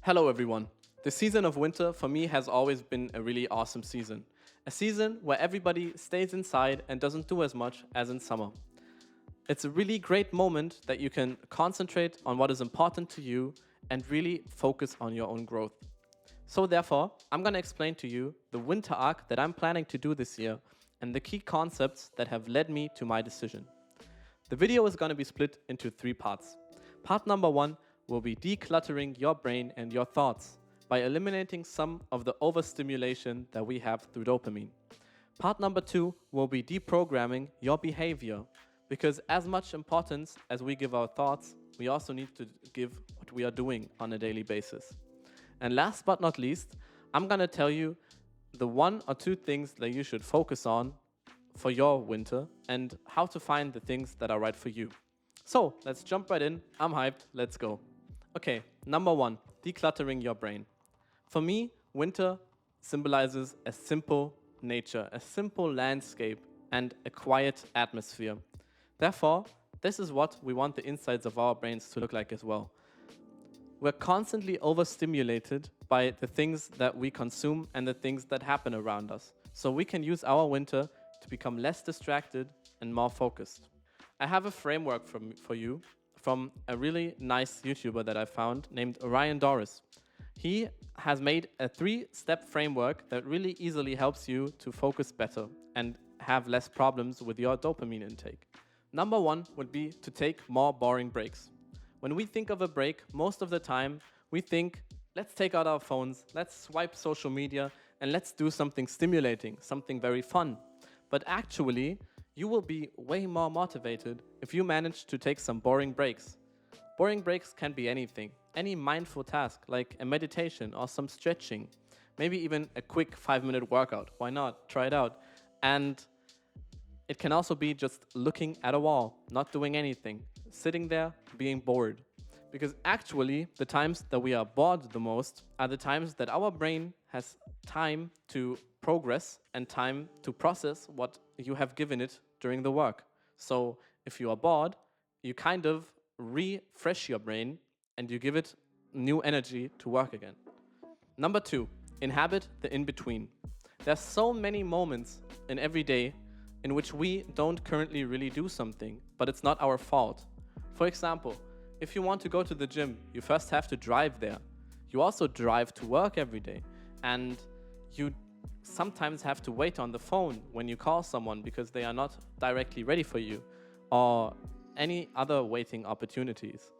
Hello everyone. The season of winter for me has always been a really awesome season. A season where everybody stays inside and doesn't do as much as in summer. It's a really great moment that you can concentrate on what is important to you and really focus on your own growth. So therefore, I'm going to explain to you the winter arc that I'm planning to do this year and the key concepts that have led me to my decision. The video is going to be split into 3 parts. Part number 1 will be decluttering your brain and your thoughts by eliminating some of the overstimulation that we have through dopamine. Part number 2 will be deprogramming your behavior, because as much importance as we give our thoughts, we also need to give what we are doing on a daily basis. And last but not least, I'm going to tell you the 1 or 2 things that you should focus on for your winter and how to find the things that are right for you. So let's jump right in. I'm hyped. Let's go. Okay, number 1, decluttering your brain. For me, winter symbolizes a simple nature, a simple landscape, and a quiet atmosphere. Therefore, this is what we want the insides of our brains to look like as well. We're constantly overstimulated by the things that we consume and the things that happen around us. So we can use our winter to become less distracted and more focused. I have a framework for you from a really nice YouTuber that I found named Orion Doris. He has made a 3-step framework that really easily helps you to focus better and have less problems with your dopamine intake. Number 1 would be to take more boring breaks. When we think of a break, most of the time we think, let's take out our phones, let's swipe social media, and let's do something stimulating, something very fun. But actually, you will be way more motivated if you manage to take some boring breaks. Boring breaks can be anything, any mindful task like a meditation or some stretching, maybe even a quick 5-minute workout. Why not? Try it out. And it can also be just looking at a wall, not doing anything, sitting there, being bored. Because actually, the times that we are bored the most are the times that our brain has time to progress and time to process what you have given it during the work. So if you are bored, you kind of refresh your brain and you give it new energy to work again. Number 2, inhabit the in-between. There's so many moments in every day in which we don't currently really do something, but it's not our fault. For example, if you want to go to the gym, you first have to drive there. You also drive to work every day, and you sometimes have to wait on the phone when you call someone because they are not directly ready for you, or any other waiting opportunities.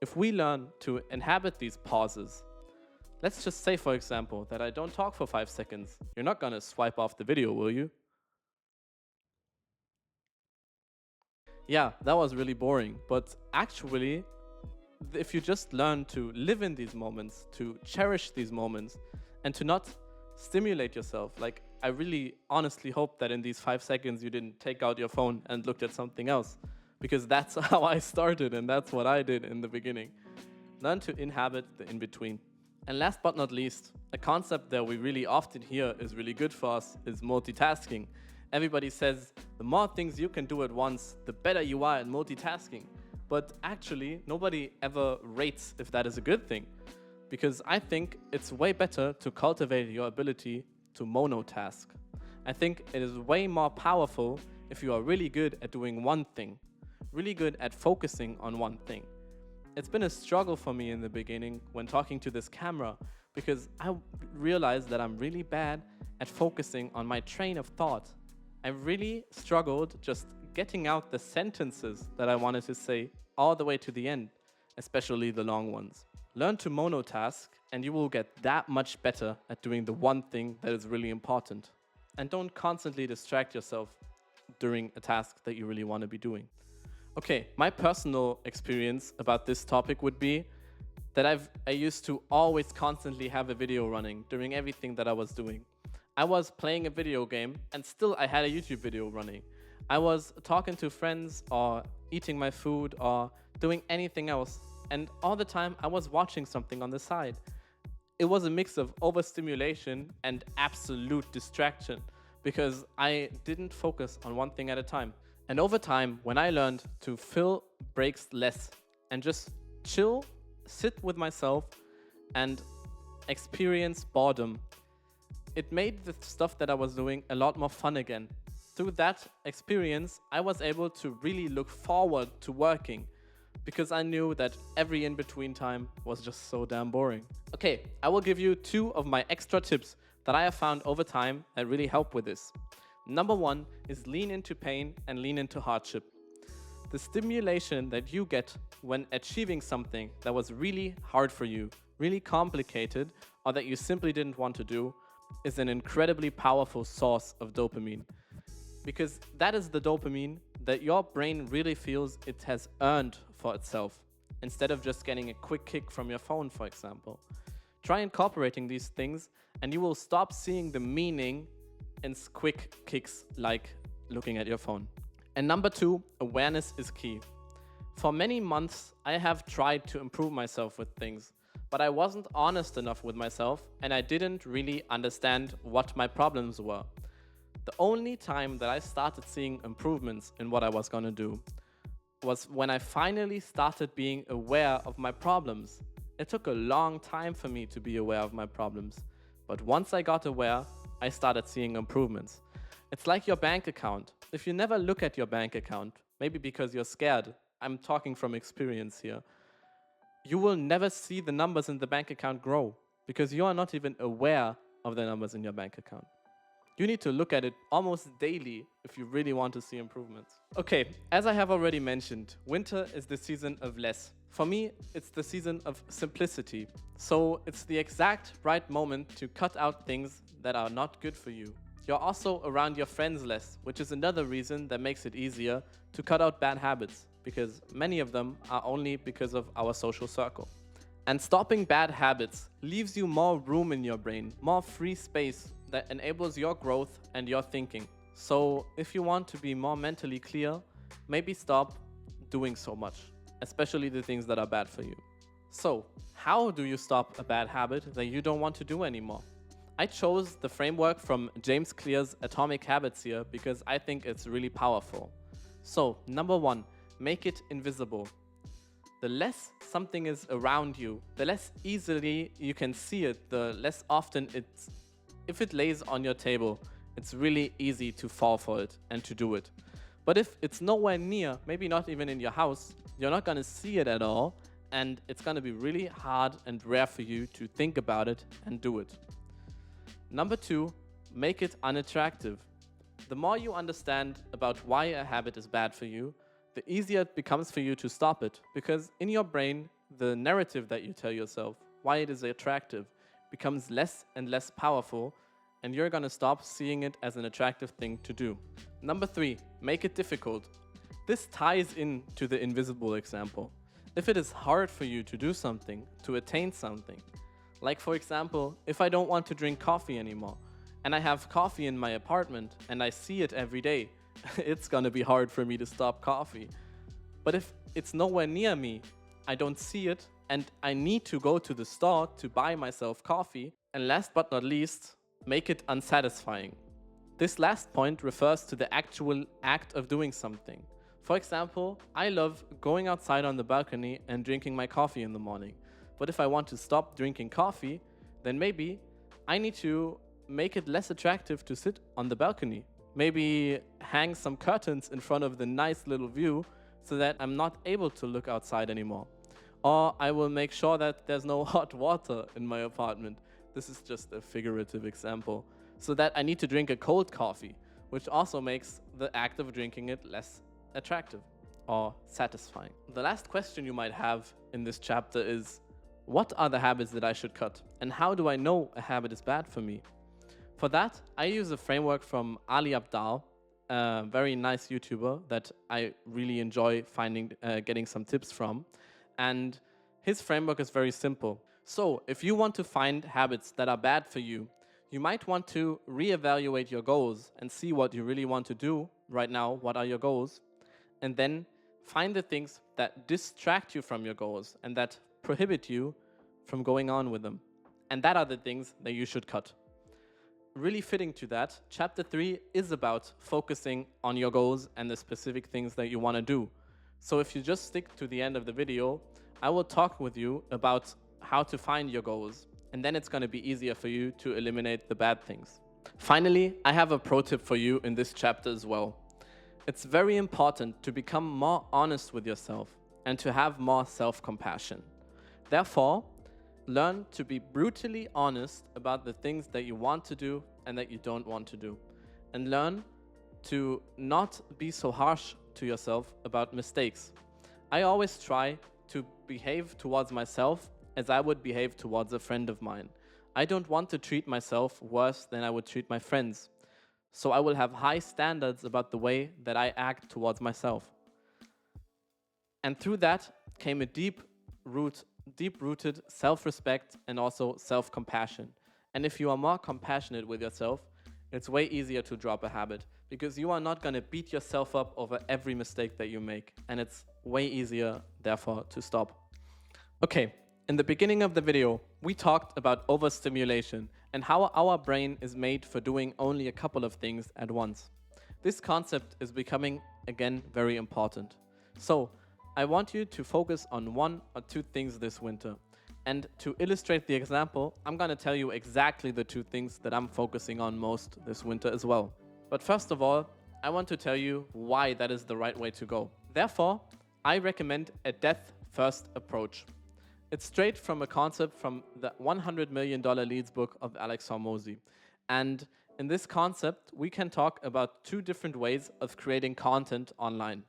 If we learn to inhabit these pauses, let's just say, for example, that I don't talk for 5 seconds. You're not gonna swipe off the video, will you? Yeah, that was really boring, but actually, if you just learn to live in these moments, to cherish these moments, and to not stimulate yourself, like I really honestly hope that in these 5 seconds you didn't take out your phone and looked at something else, because that's how I started and that's what I did in the beginning. Learn to inhabit the in-between. And last but not least, a concept that we really often hear is really good for us is multitasking. Everybody says the more things you can do at once, the better you are at multitasking. But actually, nobody ever rates if that is a good thing. Because I think it's way better to cultivate your ability to monotask. I think it is way more powerful if you are really good at doing one thing, really good at focusing on one thing. It's been a struggle for me in the beginning when talking to this camera, because I realized that I'm really bad at focusing on my train of thought. I really struggled just getting out the sentences that I wanted to say all the way to the end, especially the long ones. Learn to monotask and you will get that much better at doing the one thing that is really important. And don't constantly distract yourself during a task that you really want to be doing. Okay, my personal experience about this topic would be that I used to always constantly have a video running during everything that I was doing. I was playing a video game and still I had a YouTube video running. I was talking to friends or eating my food or doing anything else, and all the time I was watching something on the side. It was a mix of overstimulation and absolute distraction because I didn't focus on one thing at a time. And over time, when I learned to fill breaks less and just chill, sit with myself, and experience boredom. It made the stuff that I was doing a lot more fun again. Through that experience, I was able to really look forward to working because I knew that every in-between time was just so damn boring. Okay, I will give you 2 of my extra tips that I have found over time that really help with this. Number 1 is lean into pain and lean into hardship. The stimulation that you get when achieving something that was really hard for you, really complicated, or that you simply didn't want to do, is an incredibly powerful source of dopamine. Because that is the dopamine that your brain really feels it has earned for itself, instead of just getting a quick kick from your phone, for example. Try incorporating these things and you will stop seeing the meaning in quick kicks like looking at your phone. And number 2, awareness is key. For many months, I have tried to improve myself with things, but I wasn't honest enough with myself and I didn't really understand what my problems were. The only time that I started seeing improvements in what I was gonna do was when I finally started being aware of my problems. It took a long time for me to be aware of my problems, but once I got aware, I started seeing improvements. It's like your bank account. If you never look at your bank account, maybe because you're scared, I'm talking from experience here, you will never see the numbers in the bank account grow because you are not even aware of the numbers in your bank account. You need to look at it almost daily if you really want to see improvements. Okay, as I have already mentioned, winter is the season of less. For me, it's the season of simplicity. So it's the exact right moment to cut out things that are not good for you. You're also around your friends less, which is another reason that makes it easier to cut out bad habits, because many of them are only because of our social circle. And stopping bad habits leaves you more room in your brain, more free space that enables your growth and your thinking. So if you want to be more mentally clear, maybe stop doing so much, especially the things that are bad for you. So how do you stop a bad habit that you don't want to do anymore? I chose the framework from James Clear's Atomic Habits here because I think it's really powerful. So number 1, make it invisible. The less something is around you, the less easily you can see it, the less often if it lays on your table, it's really easy to fall for it and to do it. But if it's nowhere near, maybe not even in your house, you're not going to see it at all, and it's going to be really hard and rare for you to think about it and do it. Number 2, make it unattractive. The more you understand about why a habit is bad for you, the easier it becomes for you to stop it, because in your brain, the narrative that you tell yourself, why it is attractive, becomes less and less powerful, and you're gonna stop seeing it as an attractive thing to do. Number 3, make it difficult. This ties into the invisible example. If it is hard for you to do something, to attain something, like for example, if I don't want to drink coffee anymore, and I have coffee in my apartment, and I see it every day, it's gonna be hard for me to stop coffee. But if it's nowhere near me, I don't see it, and I need to go to the store to buy myself coffee. And last but not least, make it unsatisfying. This last point refers to the actual act of doing something. For example, I love going outside on the balcony and drinking my coffee in the morning. But if I want to stop drinking coffee, then maybe I need to make it less attractive to sit on the balcony. Maybe hang some curtains in front of the nice little view so that I'm not able to look outside anymore. Or I will make sure that there's no hot water in my apartment. This is just a figurative example. So that I need to drink a cold coffee, which also makes the act of drinking it less attractive or satisfying. The last question you might have in this chapter is, what are the habits that I should cut? And how do I know a habit is bad for me? For that, I use a framework from Ali Abdal, a very nice YouTuber that I really enjoy getting some tips from. And his framework is very simple. So if you want to find habits that are bad for you, you might want to reevaluate your goals and see what you really want to do right now. What are your goals? And then find the things that distract you from your goals and that prohibit you from going on with them. And that are the things that you should cut. Really fitting to that, chapter 3 is about focusing on your goals and the specific things that you want to do. So if you just stick to the end of the video, I will talk with you about how to find your goals, and then it's going to be easier for you to eliminate the bad things. Finally, I have a pro tip for you in this chapter as well. It's very important to become more honest with yourself and to have more self-compassion. Therefore, learn to be brutally honest about the things that you want to do and that you don't want to do. And learn to not be so harsh to yourself about mistakes. I always try to behave towards myself as I would behave towards a friend of mine. I don't want to treat myself worse than I would treat my friends. So I will have high standards about the way that I act towards myself. And through that came a deep-rooted self-respect and also self-compassion. And if you are more compassionate with yourself, it's way easier to drop a habit because you are not going to beat yourself up over every mistake that you make. And it's way easier, therefore, to stop. Okay, in the beginning of the video, we talked about overstimulation and how our brain is made for doing only a couple of things at once. This concept is becoming, again, very important. So, I want you to focus on 1 or 2 things this winter. And to illustrate the example, I'm going to tell you exactly the 2 things that I'm focusing on most this winter as well. But first of all, I want to tell you why that is the right way to go. Therefore, I recommend a death-first approach. It's straight from a concept from the $100 Million Leads book of Alex Hormozi. And in this concept, we can talk about 2 different ways of creating content online.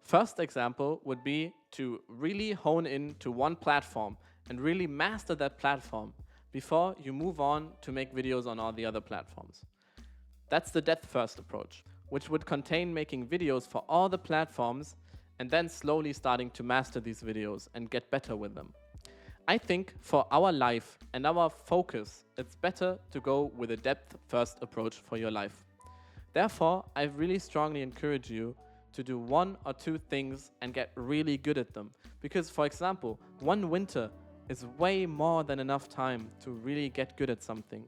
First example would be to really hone in to one platform and really master that platform before you move on to make videos on all the other platforms. That's the death-first approach, which would contain making videos for all the platforms and then slowly starting to master these videos and get better with them. I think for our life and our focus, it's better to go with a depth-first approach for your life. Therefore, I really strongly encourage you to do 1 or 2 things and get really good at them. Because, for example, 1 winter is way more than enough time to really get good at something.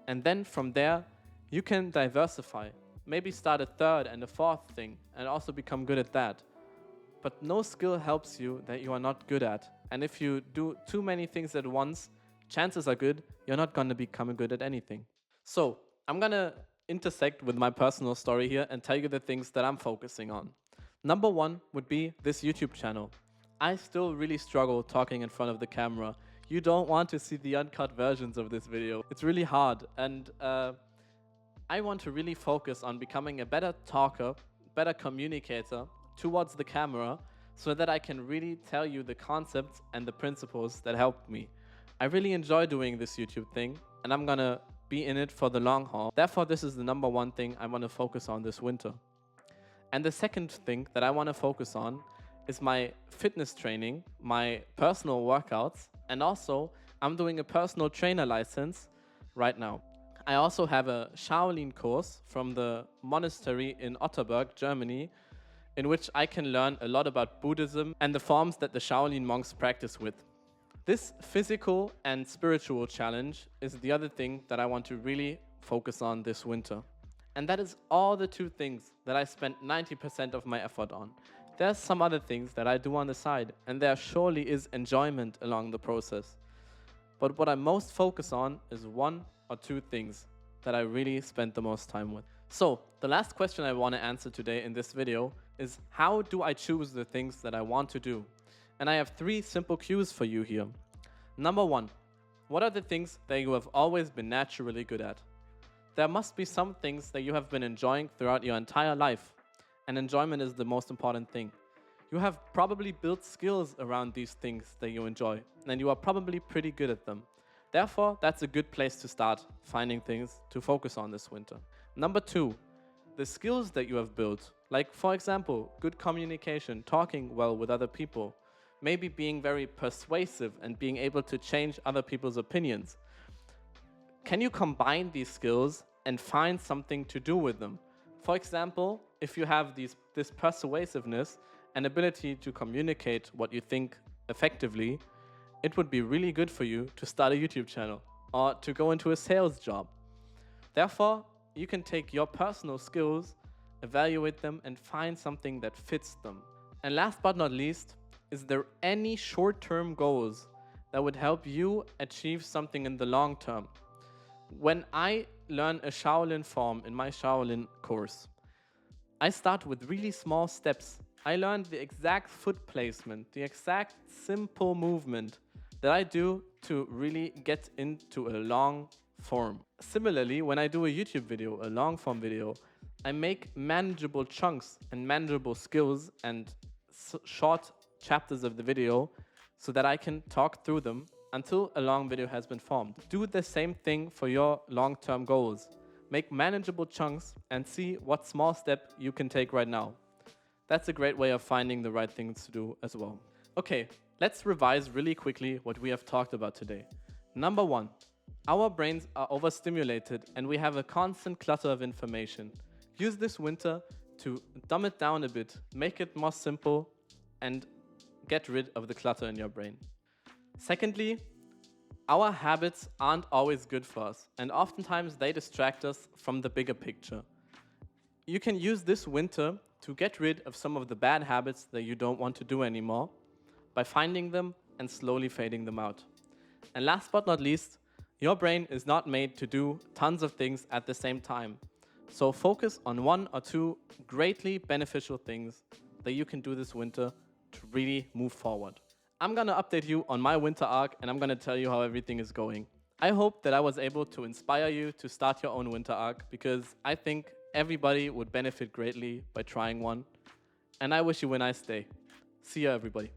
And then from there, you can diversify. Maybe start a 3rd and a 4th thing and also become good at that. But no skill helps you that you are not good at. And if you do too many things at once, chances are good you're not going to become good at anything. So, I'm going to intersect with my personal story here and tell you the things that I'm focusing on. Number 1 would be this YouTube channel. I still really struggle talking in front of the camera. You don't want to see the uncut versions of this video. It's really hard, and I want to really focus on becoming a better talker, better communicator towards the camera so that I can really tell you the concepts and the principles that helped me. I really enjoy doing this YouTube thing, and I'm gonna be in it for the long haul. Therefore, this is the number 1 thing I want to focus on this winter. And the second thing that I want to focus on is my fitness training, my personal workouts, and also I'm doing a personal trainer license right now. I also have a Shaolin course from the monastery in Otterberg, Germany, in which I can learn a lot about Buddhism and the forms that the Shaolin monks practice with. This physical and spiritual challenge is the other thing that I want to really focus on this winter. And that is all the 2 things that I spent 90% of my effort on. There's some other things that I do on the side, and there surely is enjoyment along the process. But what I most focus on is 1 or 2 things that I really spent the most time with. So, the last question I want to answer today in this video is, how do I choose the things that I want to do? And I have 3 simple cues for you here. Number 1, what are the things that you have always been naturally good at? There must be some things that you have been enjoying throughout your entire life, and enjoyment is the most important thing. You have probably built skills around these things that you enjoy, and you are probably pretty good at them. Therefore, that's a good place to start finding things to focus on this winter. Number 2, the skills that you have built, like for example, good communication, talking well with other people, maybe being very persuasive and being able to change other people's opinions. Can you combine these skills and find something to do with them? For example, if you have this persuasiveness and ability to communicate what you think effectively, it would be really good for you to start a YouTube channel or to go into a sales job. Therefore, you can take your personal skills, evaluate them, and find something that fits them. And last but not least, is there any short-term goals that would help you achieve something in the long term. When I learn a Shaolin form in my Shaolin course, I start with really small steps. I learned the exact foot placement, the exact simple movement that I do to really get into a long form. Similarly, when I do a YouTube video, a long form video, I make manageable chunks and manageable skills and short chapters of the video so that I can talk through them until a long video has been formed. Do the same thing for your long-term goals. Make manageable chunks and see what small step you can take right now. That's a great way of finding the right things to do as well. Okay, let's revise really quickly what we have talked about today. Number 1, our brains are overstimulated and we have a constant clutter of information. Use this winter to dumb it down a bit, make it more simple, and get rid of the clutter in your brain. Secondly, our habits aren't always good for us, and oftentimes they distract us from the bigger picture. You can use this winter to get rid of some of the bad habits that you don't want to do anymore by finding them and slowly fading them out. And last but not least, your brain is not made to do tons of things at the same time. So focus on 1 or 2 greatly beneficial things that you can do this winter to really move forward. I'm gonna update you on my winter arc and I'm gonna tell you how everything is going. I hope that I was able to inspire you to start your own winter arc because I think everybody would benefit greatly by trying one. And I wish you a nice day. See ya, everybody.